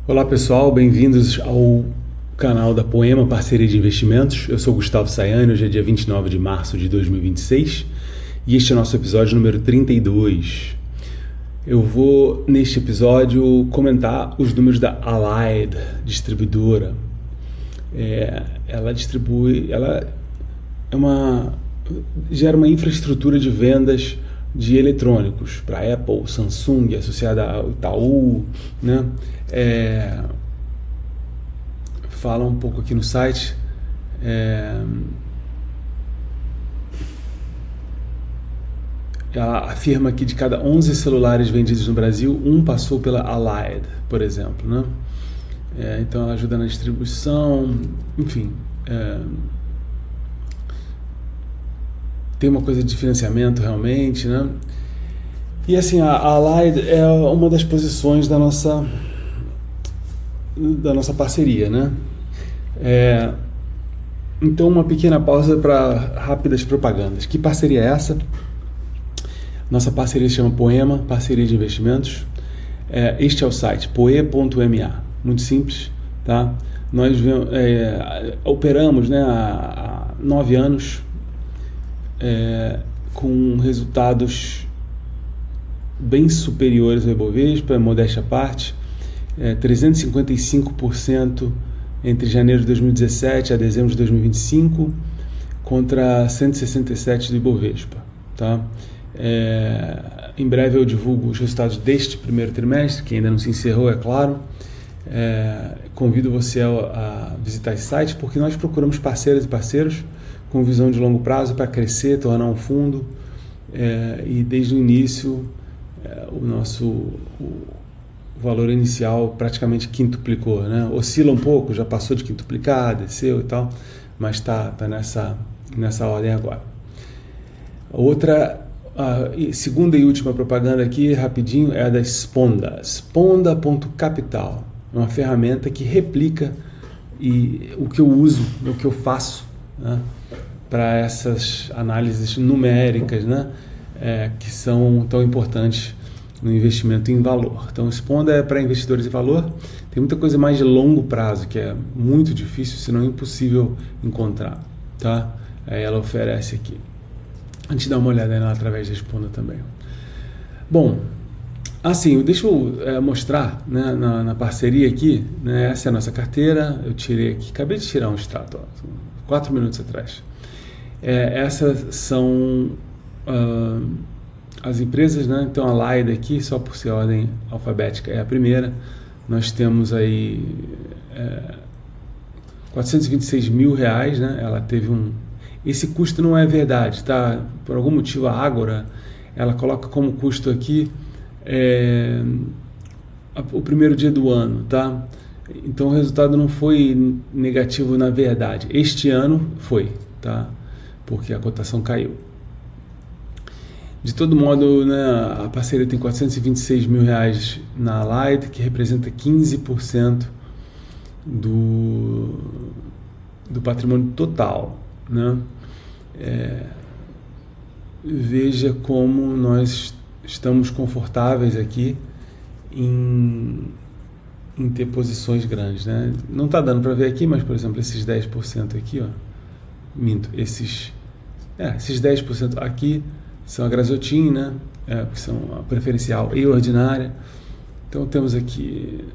Olá pessoal, bem-vindos ao canal da Poema Parceria de Investimentos. Eu sou Gustavo Sayane, hoje é dia 29 de março de 2026 e este é o nosso episódio número 32. Eu vou, neste episódio, comentar os números da Allied, distribuidora. Ela gera uma infraestrutura de vendas de eletrônicos para Apple, Samsung, associada ao Itaú, né? Fala um pouco aqui no site. Ela afirma que de cada 11 celulares vendidos no Brasil, um passou pela Allied, por exemplo, né? Então ela ajuda na distribuição, enfim. Tem uma coisa de financiamento realmente, né? E assim, a Allied é uma das posições da nossa parceria, né? Então uma pequena pausa para rápidas propagandas. Que parceria é essa? Nossa parceria se chama Poema, Parceria de Investimentos. Este é o site, poe.ma, muito simples, tá? Nós operamos, né, há 9 anos com resultados bem superiores ao Ibovespa, modéstia à parte, 355% entre janeiro de 2017 a dezembro de 2025 contra 167% do Ibovespa, tá? Em breve eu divulgo os resultados deste primeiro trimestre, que ainda não se encerrou, é claro. Convido você a visitar esse site, porque nós procuramos parceiras e parceiros com visão de longo prazo para crescer, tornar um fundo, e desde o início o nosso valor inicial praticamente quintuplicou, né? Oscila um pouco, já passou de quintuplicar, desceu e tal, mas está nessa ordem agora. A segunda e última propaganda aqui, rapidinho, é a da Sponda. Sponda.capital. É uma ferramenta que replica o que eu uso, o que eu faço, né, para essas análises numéricas, né, que são tão importantes no investimento em valor. Então, Sponda é para investidores em valor. Tem muita coisa mais de longo prazo, que é muito difícil, se não impossível encontrar, tá? Ela oferece aqui. A gente dá uma olhada nela através da Sponda também. Bom, assim, deixa eu mostrar, né, na parceria aqui, né, essa é a nossa carteira. Eu tirei aqui, acabei de tirar um extrato, 4 minutos atrás. Essas são as empresas, né? Então a Allied aqui, só por ser ordem alfabética, é a primeira. Nós temos aí R$426 mil, né? Ela teve esse custo não é verdade, tá? Por algum motivo a Ágora, ela coloca como custo aqui o primeiro dia do ano, tá? Então o resultado não foi negativo na verdade. Este ano foi, tá? Porque a cotação caiu. De todo modo, né, a parceria tem R$426 mil na Allied, que representa 15% do patrimônio total, né? Veja como nós estamos confortáveis aqui em ter posições grandes, né? Não está dando para ver aqui, mas, por exemplo, esses 10% aqui, ó, esses 10% aqui são a Grasotin, né? Que são a preferencial e ordinária. Então temos aqui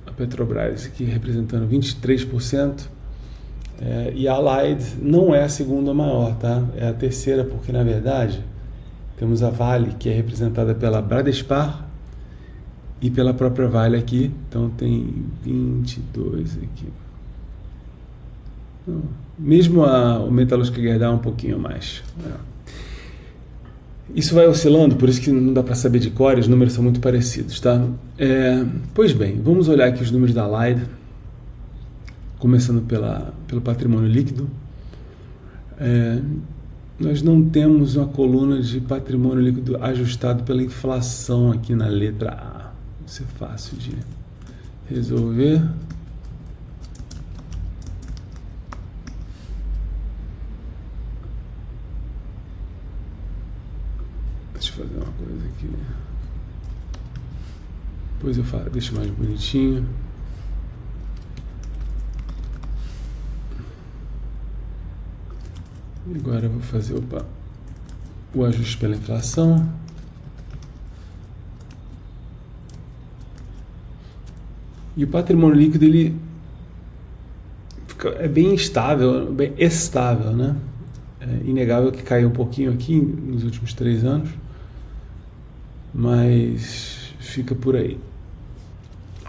a Petrobras aqui representando 23%, e a Allied não é a segunda maior, tá? É a terceira, porque na verdade temos a Vale, que é representada pela Bradespar e pela própria Vale aqui. Então tem 22 aqui. Mesmo o Metalúrgica Gerdau um pouquinho mais. Isso vai oscilando, por isso que não dá para saber de cor, os números são muito parecidos, tá? Pois bem, vamos olhar aqui os números da Allied, começando pelo patrimônio líquido. Nós não temos uma coluna de patrimônio líquido ajustado pela inflação aqui na letra A. Isso é fácil de resolver. Deixa eu fazer uma coisa aqui. Depois eu deixo mais bonitinho. Agora eu vou fazer o ajuste pela inflação. E o patrimônio líquido ele é bem estável, bem estável, né? É inegável que caiu um pouquinho aqui nos últimos 3 anos, mas fica por aí.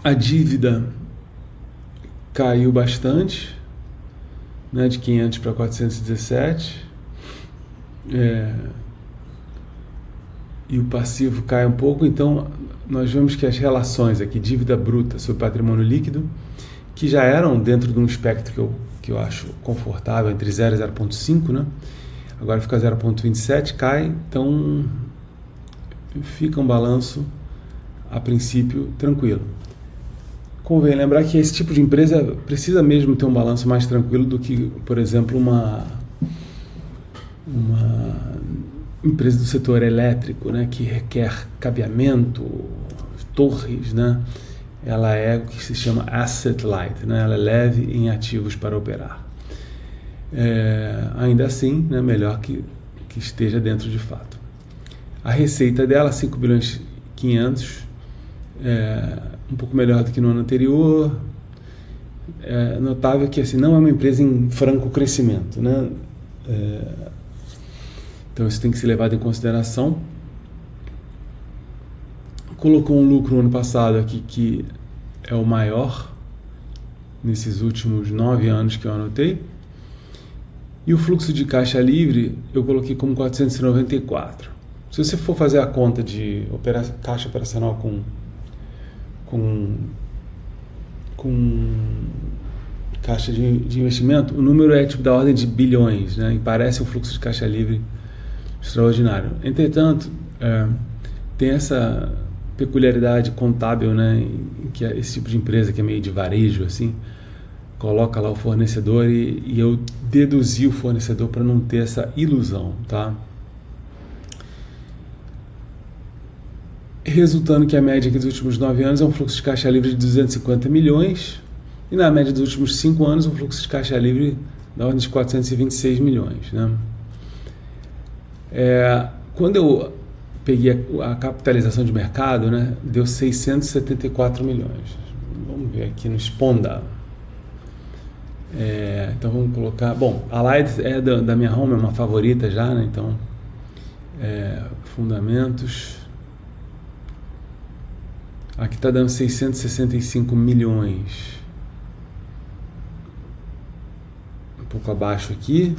A dívida caiu bastante, né, de 500 para 417, e o passivo cai um pouco. Então nós vemos que as relações aqui, dívida bruta sobre patrimônio líquido, que já eram dentro de um espectro que eu acho confortável, entre 0 e 0,5, né? Agora fica 0,27, cai, então fica um balanço a princípio tranquilo. Convém lembrar que esse tipo de empresa precisa mesmo ter um balanço mais tranquilo do que, por exemplo, uma empresa do setor elétrico, né, que requer cabeamento, torres, né? Ela é o que se chama asset light, né? Ela é leve em ativos para operar. Ainda assim, né, melhor que esteja dentro de fato. A receita dela, 5 bilhões 500, um pouco melhor do que no ano anterior. É notável que assim, não é uma empresa em franco crescimento, né? Então isso tem que ser levado em consideração. Colocou um lucro no ano passado aqui que é o maior nesses últimos 9 anos que eu anotei. E o fluxo de caixa livre eu coloquei como 494. Se você for fazer a conta de caixa operacional com caixa de investimento, o número é tipo da ordem de bilhões, né? E parece um fluxo de caixa livre extraordinário. Entretanto, tem essa peculiaridade contábil, né, em que esse tipo de empresa que é meio de varejo, assim, coloca lá o fornecedor e eu deduzi o fornecedor para não ter essa ilusão, tá? Resultando que a média aqui dos últimos 9 anos é um fluxo de caixa livre de 250 milhões e na média dos últimos 5 anos um fluxo de caixa livre da ordem de 426 milhões, né? Quando eu peguei a capitalização de mercado, né, deu 674 milhões. Vamos ver aqui no Sponda. Então vamos colocar... Bom, a Light é da minha home, é uma favorita já, né? Então, fundamentos... Aqui está dando 665 milhões. Um pouco abaixo aqui.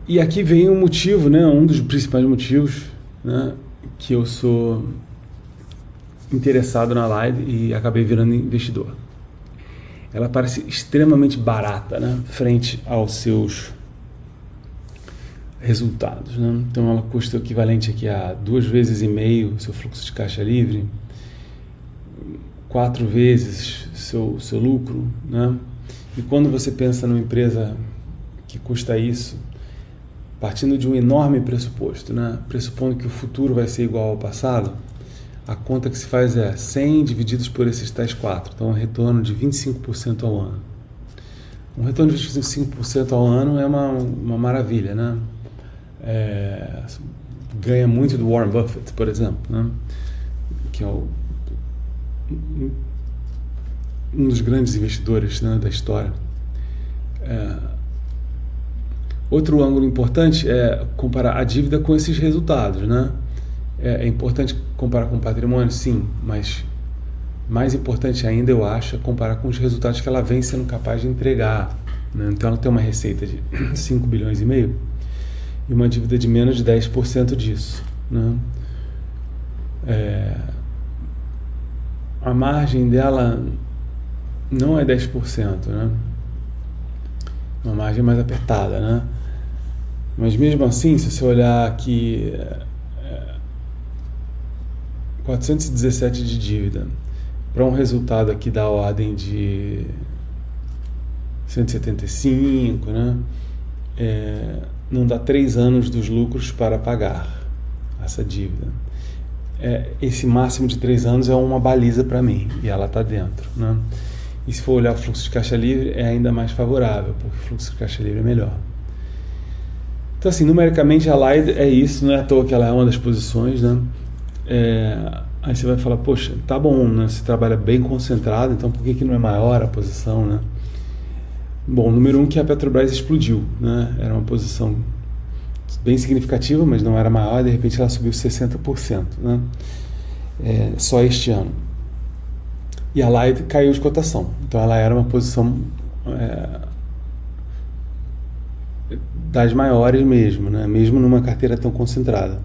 E aqui vem um motivo, né, um dos principais motivos, né, que eu sou interessado na Light e acabei virando investidor. Ela parece extremamente barata, né, frente aos seus resultados, né? Então ela custa o equivalente aqui a 2,5 vezes o seu fluxo de caixa livre, 4 vezes seu lucro, né? E quando você pensa numa empresa que custa isso, partindo de um enorme pressuposto, né? Pressupondo que o futuro vai ser igual ao passado, a conta que se faz é 100 divididos por esses tais 4, então um retorno de 25% ao ano. Um retorno de 25% ao ano é uma maravilha, né? Ganha muito do Warren Buffett, por exemplo, né? Que é um dos grandes investidores, né, da história. Outro ângulo importante é comparar a dívida com esses resultados, né? É importante comparar com o patrimônio, sim, mas mais importante ainda, eu acho, é comparar com os resultados que ela vem sendo capaz de entregar, né? Então ela tem uma receita de 5 bilhões e meio e uma dívida de menos de 10% disso, né? A margem dela não é 10%, né? Uma margem mais apertada, né? Mas mesmo assim, se você olhar aqui, 417 de dívida para um resultado aqui da ordem de 175, né? Não dá 3 anos dos lucros para pagar essa dívida. esse máximo de 3 anos é uma baliza para mim, e ela está dentro, né? E se for olhar o fluxo de caixa livre, é ainda mais favorável, porque o fluxo de caixa livre é melhor. Então, assim, numericamente a Allied é isso, não é à toa que ela é uma das posições, né? Aí você vai falar, poxa, tá bom, né? Você trabalha bem concentrado, então por que não é maior a posição, né? Bom, número 1 que a Petrobras explodiu, né? Era uma posição bem significativa, mas não era maior, e de repente ela subiu 60%, né? Só este ano. E a Allied caiu de cotação, então ela era uma posição das maiores mesmo, né? Mesmo numa carteira tão concentrada.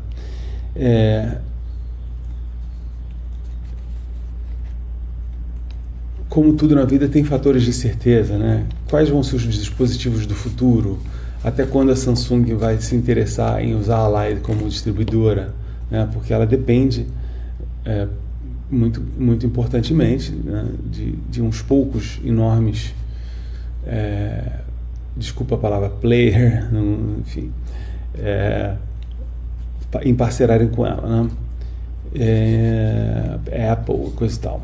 Como tudo na vida tem fatores de incerteza, né? Quais vão ser os dispositivos do futuro? Até quando a Samsung vai se interessar em usar a Allied como distribuidora, né? Porque ela depende muito, muito importantemente, né? de uns poucos enormes, desculpa a palavra player, enfim, em parcerarem com ela, né? Apple, coisa e tal.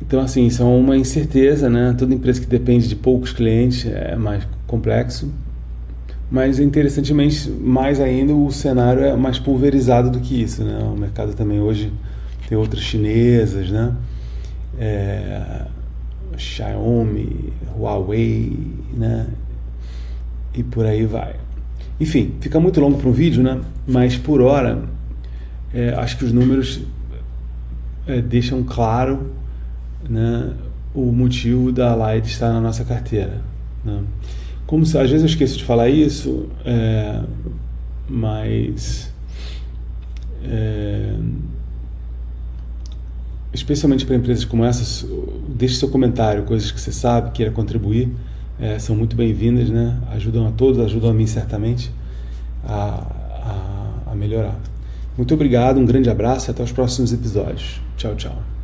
Então, assim, isso é uma incerteza, né? Toda empresa que depende de poucos clientes é mais complexo, mas interessantemente, mais ainda, o cenário é mais pulverizado do que isso, né? O mercado também hoje tem outras chinesas, né? Xiaomi, Huawei, né? E por aí vai. Enfim, fica muito longo para um vídeo, né? Mas por hora, acho que os números deixam claro, né, o motivo da Allied estar na nossa carteira, né? Como às vezes eu esqueço de falar isso, mas especialmente para empresas como essas, deixe seu comentário, coisas que você sabe, queira contribuir, são muito bem-vindas, né? Ajudam a todos, ajudam a mim certamente a melhorar. Muito obrigado, um grande abraço e até os próximos episódios. Tchau, tchau.